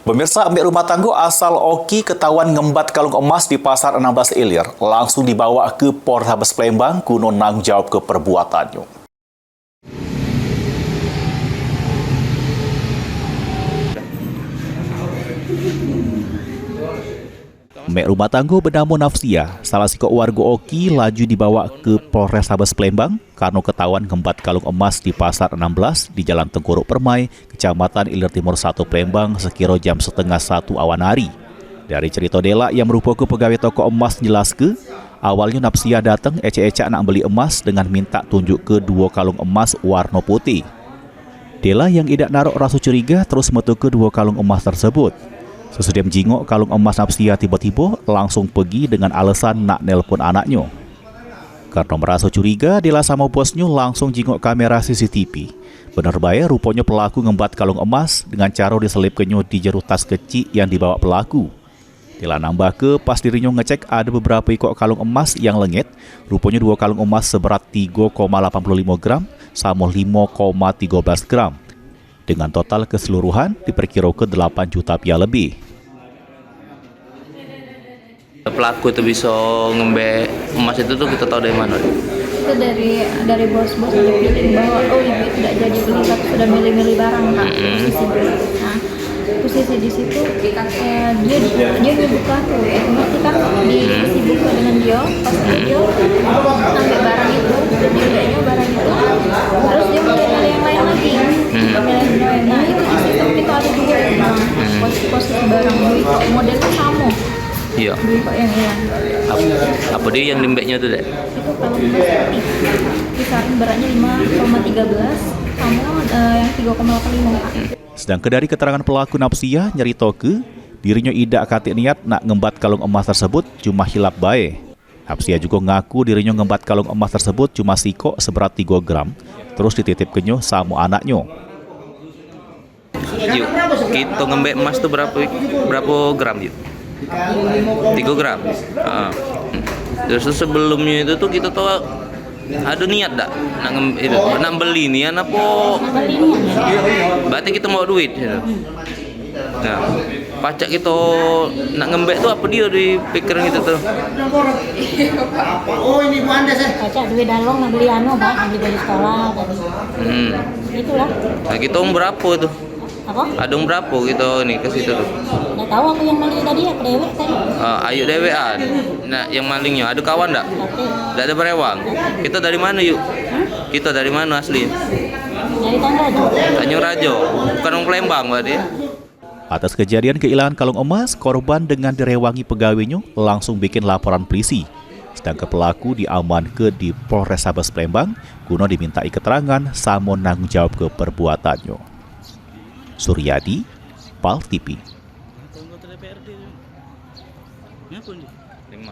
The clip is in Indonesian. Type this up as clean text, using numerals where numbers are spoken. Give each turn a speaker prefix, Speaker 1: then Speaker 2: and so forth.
Speaker 1: Pemirsa, ambek rumah tangga asal Oki ketahuan ngembat kalung emas di Pasar 16 Ilir. Langsung dibawa ke Polrestabes Palembang guna nanggung jawab ke perbuatannya. Mek rumah tangga bernama Nafsia, salah satu warga Oki, laju dibawa ke Polrestabes Palembang karena ketahuan ngembat kalung emas di Pasar 16 di Jalan Tengkuruk Permai, Kecamatan Ilir Timur 1 Palembang sekira jam setengah 1 awan hari. Dari cerita Dela yang merupakan pegawai toko emas jelaskan, awalnya Nafsia datang ecek-ecek nak beli emas dengan minta tunjuk ke 2 kalung emas warna putih. Dela yang tidak naruh rasa curiga terus metu ke 2 kalung emas tersebut. Sesudah menjingok kalung emas Nafsia tiba-tiba langsung pergi dengan alasan nak nelpon anaknya. Karena merasa curiga, Dela sama bosnya langsung jingok kamera CCTV. Benar baik rupanya pelaku ngembat kalung emas dengan cara diselipkannya di jero tas kecil yang dibawa pelaku. Dela nambah ke pas dirinya ngecek ada beberapa ikut kalung emas yang lengit, rupanya 2 kalung emas seberat 3,85 gram sama 5,13 gram. Dengan total keseluruhan diperkirakan 8 juta rupiah lebih.
Speaker 2: Pelaku itu bisa ngembek emas itu tuh kita tahu dari mana?
Speaker 3: Itu dari bos-bos yang bahwa ibu tidak jadi beli tapi sudah milih-milih barang kan. Nah, posisi di situ dia buka tuh ngerti kan diisi buka dengan dia pas dia ambil barang itu nilainya barang itu terus dia milih yang lain lagi. Nah itu di sistem kita ada juga posisi barang itu modelnya sama.
Speaker 2: Iya.
Speaker 3: Kok yang hilang.
Speaker 2: Apa dia yang lembeknya tuh dek?
Speaker 3: Itu kalau kisaran beratnya 5,13 sama yang 3,85.
Speaker 1: Sedangkan dari keterangan pelaku Nafsia nyeritoke dirinya tidak kate niat nak ngembat kalung emas tersebut cuma hilap bae. Nafsia juga ngaku dirinya ngembat kalung emas tersebut cuma siko seberat 3 gram terus dititipkannya sama anaknya.
Speaker 2: Yuk, kita ngembek emas tuh berapa gram yuk? 3 gram. Terus sebelumnya itu tuh kita tahu ada niat tak nak beli niat apa? Berarti kita mau duit. Nah, pacak kita nak ngembek tuh apa dia di pikiran kita tuh?
Speaker 4: Oh ini Bu Anda saya.
Speaker 3: Pacak duit dalong nak beli beli baju sekolah tadi. Itulah.
Speaker 2: Nah, kita berapa tuh?
Speaker 3: Apa?
Speaker 2: Ada berapa kita nih ke situ tuh?
Speaker 3: Nggak tahu aku yang maling tadi ya, dewek tadi.
Speaker 2: Ayo dewean. Nah, yang malingnya ada kawan tak? Tidak ada berewang. Kita dari mana yuk? Kita dari mana asli?
Speaker 3: Dari Tanjung Rajo.
Speaker 2: Tanjung Rajo. Bukan orang Palembang berarti.
Speaker 1: Atas kejadian kehilangan kalung emas, korban dengan direwangi pegawainya langsung bikin laporan polisi. Sedangkan pelaku diamankan di Polrestabes Palembang guna dimintai keterangan sama nanggung jawab ke perbuatannya. Suryadi, PAL TV.